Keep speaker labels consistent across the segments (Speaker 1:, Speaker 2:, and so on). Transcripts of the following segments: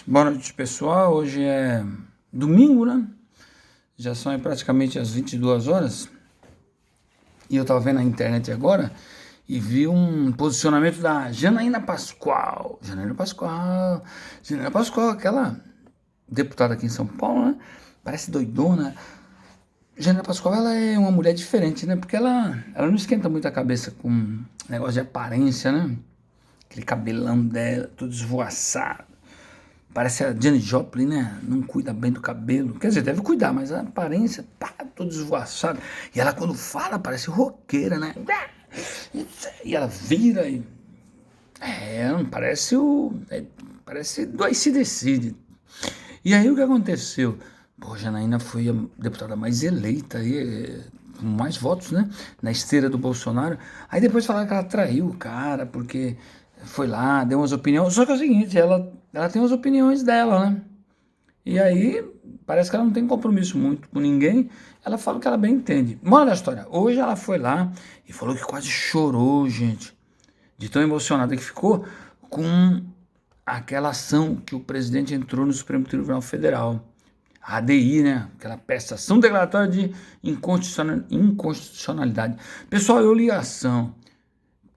Speaker 1: Boa noite, pessoal. Hoje é domingo, né? Já são aí praticamente as 22 horas. E eu tava vendo na internet agora e vi um posicionamento da Janaína Pascoal. Janaína Pascoal, aquela deputada aqui em São Paulo, né? Parece doidona. Janaína Pascoal, ela é uma mulher diferente, né? Porque ela não esquenta muito a cabeça com negócio de aparência, né? Aquele cabelão dela, todo esvoaçado. Parece a Janis Joplin, né? Não cuida bem do cabelo. Quer dizer, deve cuidar, mas a aparência, pá, todo esvoaçado. E ela, quando fala, parece roqueira, né? E ela vira e... parece parece do AC/DC. E aí o que aconteceu? Pô, Janaína foi a deputada mais eleita aí, com mais votos, né? Na esteira do Bolsonaro. Aí depois falaram que ela traiu o cara, porque foi lá, deu umas opiniões. Só que é o seguinte, ela tem as opiniões dela, né? E aí, parece que ela não tem compromisso muito com ninguém. Ela fala o que ela bem entende. Moral da história, hoje ela foi lá e falou que quase chorou, gente. De tão emocionada que ficou com aquela ação que o presidente entrou no Supremo Tribunal Federal. A ADI, né? Aquela peça, ação declaratória de inconstitucionalidade. Pessoal, eu li a ação.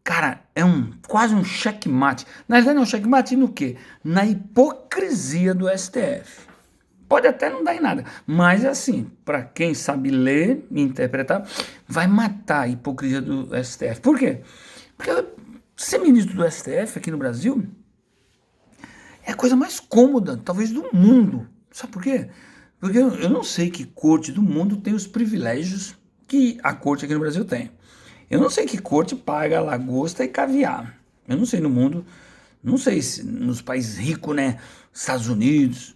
Speaker 1: Cara, é quase um checkmate. Na verdade, é um checkmate no quê? Na hipocrisia do STF. Pode até não dar em nada, mas assim, para quem sabe ler e interpretar, vai matar a hipocrisia do STF. Por quê? Porque ser ministro do STF aqui no Brasil é a coisa mais cômoda, talvez, do mundo. Sabe por quê? Porque eu não sei que corte do mundo tem os privilégios que a corte aqui no Brasil tem. Eu não sei que corte paga lagosta e caviar. Eu não sei no mundo, não sei se nos países ricos, né? Estados Unidos,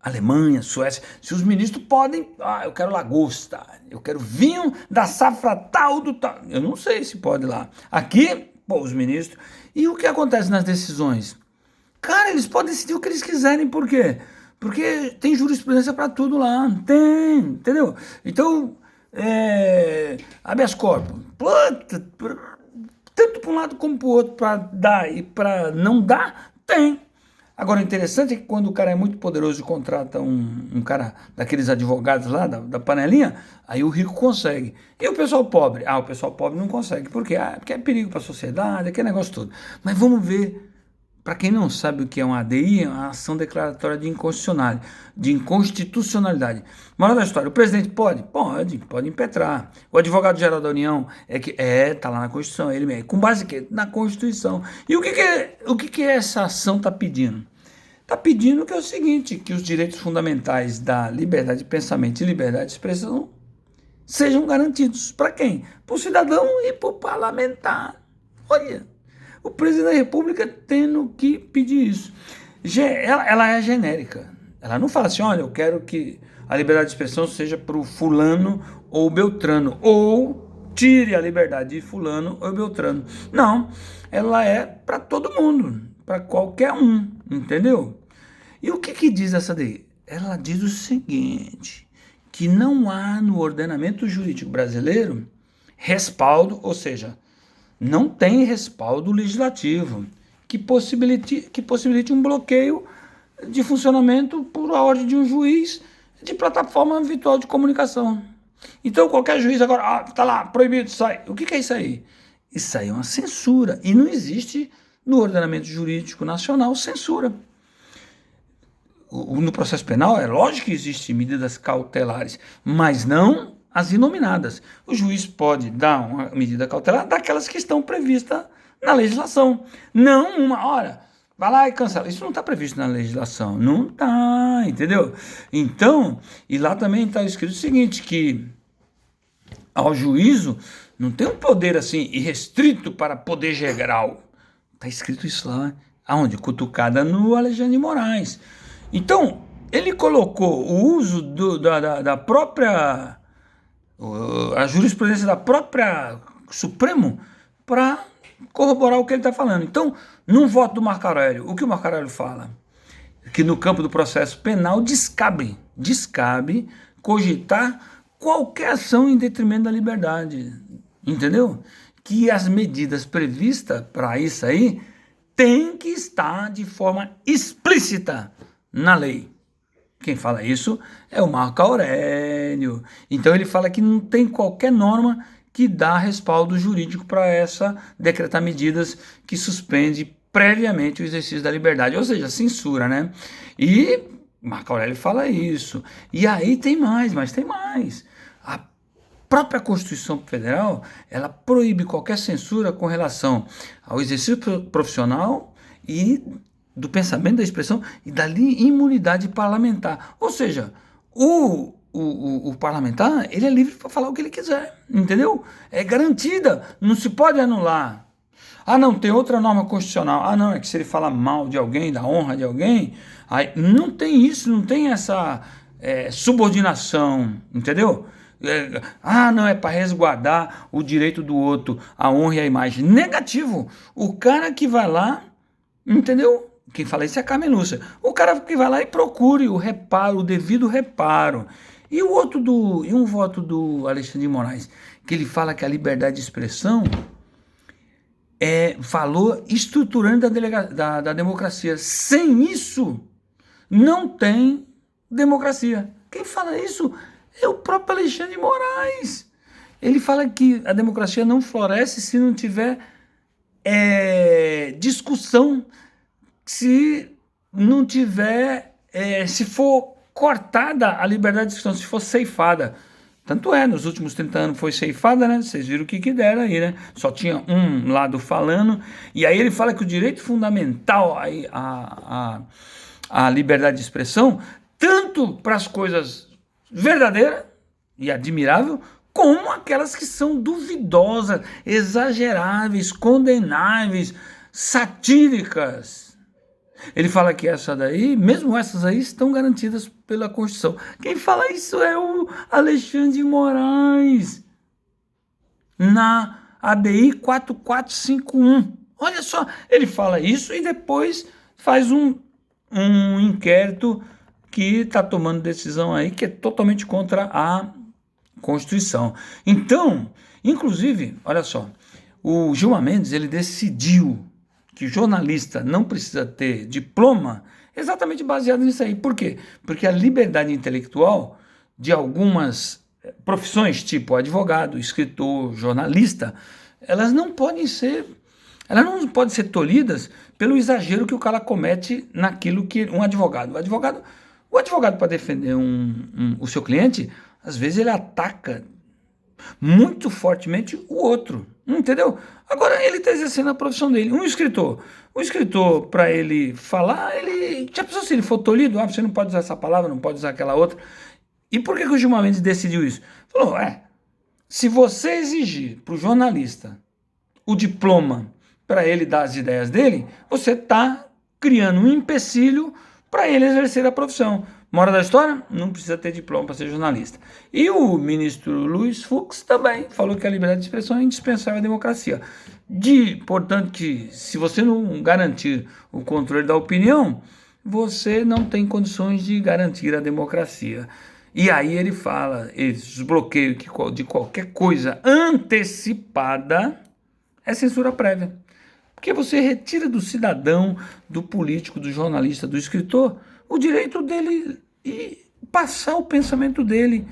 Speaker 1: Alemanha, Suécia, se os ministros podem, eu quero lagosta, eu quero vinho da safra tal do tal. Eu não sei se pode lá. Aqui, pô, os ministros. E o que acontece nas decisões? Cara, eles podem decidir o que eles quiserem, por quê? Porque tem jurisprudência para tudo lá, tem, entendeu? Então, habeas corpus, puta, tanto para um lado como para o outro, para dar e para não dar, tem. Agora, o interessante é que quando o cara é muito poderoso e contrata um cara daqueles advogados lá, da panelinha, aí o rico consegue. E o pessoal pobre? O pessoal pobre não consegue. Por quê? Porque é perigo para a sociedade, aquele negócio todo. Mas vamos ver. Para quem não sabe o que é uma ADI, é uma ação declaratória de inconstitucionalidade. Moral da história, o presidente pode? Pode impetrar. O advogado-geral da União tá lá na Constituição, ele mesmo. Com base em quê? Na Constituição. E o que essa ação está pedindo? Está pedindo que é o seguinte, que os direitos fundamentais da liberdade de pensamento e liberdade de expressão sejam garantidos. Para quem? Para o cidadão e para o parlamentar. Olha, o presidente da República tendo que pedir isso. Ela é genérica. Ela não fala assim, olha, eu quero que a liberdade de expressão seja para o fulano ou beltrano, ou tire a liberdade de fulano ou beltrano. Não, ela é para todo mundo, para qualquer um, entendeu? E o que diz essa daí? Ela diz o seguinte, que não há no ordenamento jurídico brasileiro respaldo, ou seja, não tem respaldo legislativo que possibilite um bloqueio de funcionamento por ordem de um juiz de plataforma virtual de comunicação. Então qualquer juiz agora, tá lá, proibido, sai. O que é isso aí? Isso aí é uma censura e não existe no ordenamento jurídico nacional censura. No processo penal é lógico que existem medidas cautelares, mas não as inominadas. O juiz pode dar uma medida cautelar daquelas que estão previstas na legislação. Não uma hora, vai lá e cancela. Isso não está previsto na legislação. Não está, entendeu? Então, e lá também está escrito o seguinte, que ao juízo não tem um poder assim irrestrito para poder geral. Está escrito isso lá. Aonde? Cutucada no Alexandre de Moraes. Então, ele colocou o uso da própria... a jurisprudência da própria Supremo para corroborar o que ele está falando. Então, num voto do Marco Aurélio, o que o Marco Aurélio fala? Que no campo do processo penal descabe cogitar qualquer ação em detrimento da liberdade, entendeu? Que as medidas previstas para isso aí tem que estar de forma explícita na lei. Quem fala isso é o Marco Aurélio. Então ele fala que não tem qualquer norma que dá respaldo jurídico para decretar medidas que suspende previamente o exercício da liberdade, ou seja, censura, né? E Marco Aurélio fala isso. E aí tem mais, mas tem mais. A própria Constituição Federal, ela proíbe qualquer censura com relação ao exercício profissional e do pensamento, da expressão e da imunidade parlamentar. Ou seja, o parlamentar, ele é livre para falar o que ele quiser, entendeu? É garantida, não se pode anular. Ah, não, tem outra norma constitucional. Ah, não, é que se ele falar mal de alguém, da honra de alguém, aí não tem isso, não tem essa subordinação, entendeu? Não, é para resguardar o direito do outro, a honra e a imagem. Negativo. O cara que vai lá, entendeu? Quem fala isso é a Carmen Lúcia. O cara que vai lá e procure o reparo, o devido reparo. E um voto do Alexandre de Moraes, que ele fala que a liberdade de expressão é valor estruturante da democracia. Sem isso, não tem democracia. Quem fala isso é o próprio Alexandre de Moraes. Ele fala que a democracia não floresce se não tiver discussão, se não tiver, se for cortada a liberdade de expressão, se for ceifada. Tanto nos últimos 30 anos foi ceifada, né? Vocês viram o que deram aí, né? Só tinha um lado falando, e aí ele fala que o direito fundamental a liberdade de expressão, tanto para as coisas verdadeiras e admiráveis, como aquelas que são duvidosas, exageráveis, condenáveis, satíricas. Ele fala que mesmo essas aí, estão garantidas pela Constituição. Quem fala isso é o Alexandre de Moraes, na ABI 4451. Olha só, ele fala isso e depois faz um inquérito que está tomando decisão aí que é totalmente contra a Constituição. Então, inclusive, olha só, o Gilmar Mendes, ele decidiu que jornalista não precisa ter diploma exatamente baseado nisso aí. Por quê? Porque a liberdade intelectual de algumas profissões, tipo advogado, escritor, jornalista, elas não podem ser tolhidas pelo exagero que o cara comete naquilo que um advogado. O advogado para defender o seu cliente, às vezes ele ataca muito fortemente o outro, entendeu? Agora ele está exercendo a profissão dele. O escritor, para ele falar, já pensou se ele for tolhido? Você não pode usar essa palavra, não pode usar aquela outra. E por que o Gilmar Mendes decidiu isso? Falou, se você exigir para o jornalista o diploma para ele dar as ideias dele, você está criando um empecilho para ele exercer a profissão. Moral da história? Não precisa ter diploma para ser jornalista. E o ministro Luiz Fux também falou que a liberdade de expressão é indispensável à democracia. Portanto, que se você não garantir o controle da opinião, você não tem condições de garantir a democracia. E aí ele fala, esse desbloqueio de qualquer coisa antecipada é censura prévia. Porque você retira do cidadão, do político, do jornalista, do escritor, o direito dele e passar o pensamento dele,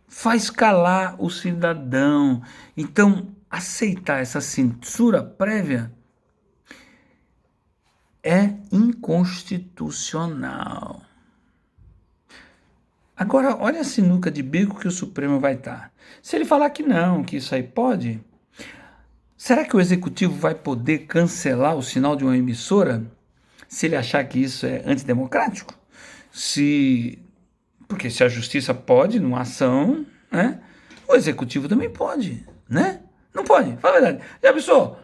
Speaker 1: faz calar o cidadão. Então, aceitar essa censura prévia é inconstitucional. Agora, olha a sinuca de bico que o Supremo vai estar. Se ele falar que não, que isso aí pode, será que o Executivo vai poder cancelar o sinal de uma emissora se ele achar que isso é antidemocrático? Porque se a Justiça pode, numa ação, né, o Executivo também pode, né? Não pode, fala a verdade. Já pensou?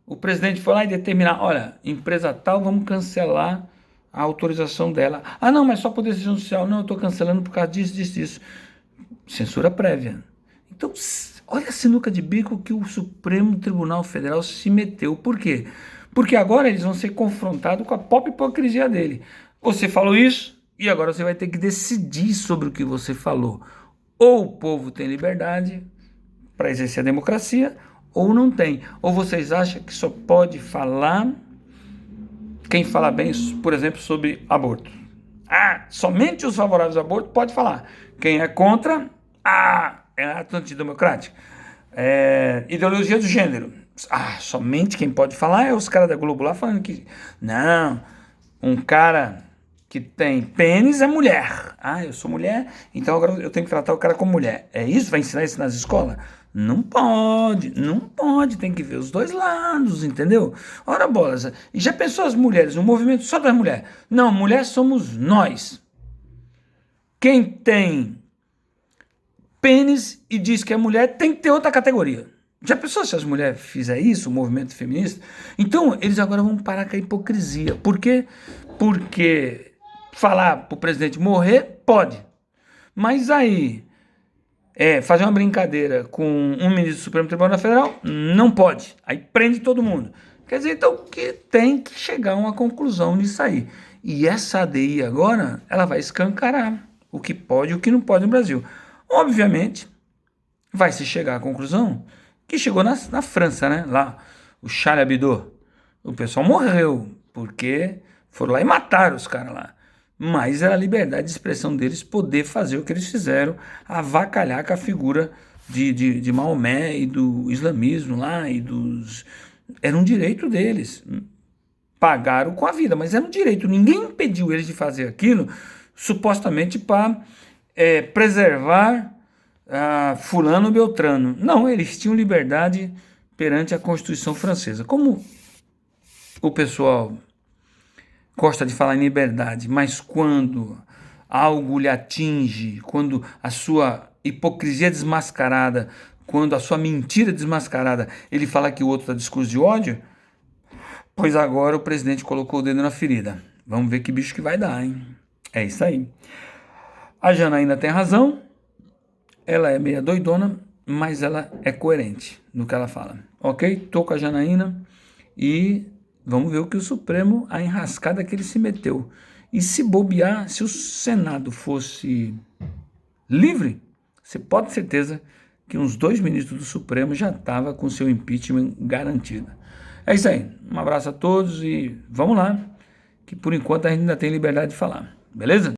Speaker 1: O presidente foi lá e determinar, olha, empresa tal, vamos cancelar a autorização dela. Ah, não, mas só por decisão judicial. Não, eu estou cancelando por causa disso. Censura prévia. Então, olha a sinuca de bico que o Supremo Tribunal Federal se meteu. Por quê? Porque agora eles vão ser confrontados com a própria hipocrisia dele. Você falou isso e agora você vai ter que decidir sobre o que você falou. Ou o povo tem liberdade para exercer a democracia, ou não tem. Ou vocês acham que só pode falar quem fala bem, por exemplo, sobre aborto. Ah, somente os favoráveis ao aborto pode falar. Quem é contra, é antidemocrático. Ideologia do gênero. Somente quem pode falar é os caras da Globo lá falando que não, um cara que tem pênis é mulher. Eu sou mulher, então agora eu tenho que tratar o cara como mulher. É isso? Vai ensinar isso nas escolas? Não pode, tem que ver os dois lados, entendeu? Ora bolas, e já pensou as mulheres, um movimento só das mulheres? Não, mulher somos nós. Quem tem pênis e diz que é mulher tem que ter outra categoria. Já pensou se as mulheres fizerem isso, o movimento feminista? Então, eles agora vão parar com a hipocrisia. Por quê? Porque falar pro presidente morrer, pode. Mas aí, fazer uma brincadeira com um ministro do Supremo Tribunal Federal, não pode. Aí prende todo mundo. Quer dizer, então, que tem que chegar a uma conclusão nisso aí. E essa ADI agora, ela vai escancarar o que pode e o que não pode no Brasil. Obviamente, vai se chegar à conclusão que chegou na França, né? Lá, o Charlie Hebdo. O pessoal morreu, porque foram lá e mataram os caras lá. Mas era a liberdade de expressão deles poder fazer o que eles fizeram, avacalhar com a figura de Maomé e do islamismo lá, era um direito deles. Pagaram com a vida, mas era um direito. Ninguém impediu eles de fazer aquilo, supostamente para preservar fulano ou beltrano. Não, eles tinham liberdade perante a Constituição francesa. Como o pessoal gosta de falar em liberdade, mas quando algo lhe atinge, quando a sua hipocrisia é desmascarada, quando a sua mentira é desmascarada, ele fala que o outro está discurso de ódio, pois agora o presidente colocou o dedo na ferida. Vamos ver que bicho que vai dar, hein? É isso aí. A Janaína tem razão, ela é meia doidona, mas ela é coerente no que ela fala. Ok? Tô com a Janaína e vamos ver o que o Supremo, a enrascada que ele se meteu. E se bobear, se o Senado fosse livre, você pode ter certeza que uns 2 ministros do Supremo já estavam com seu impeachment garantido. É isso aí. Um abraço a todos e vamos lá, que por enquanto a gente ainda tem liberdade de falar. Beleza?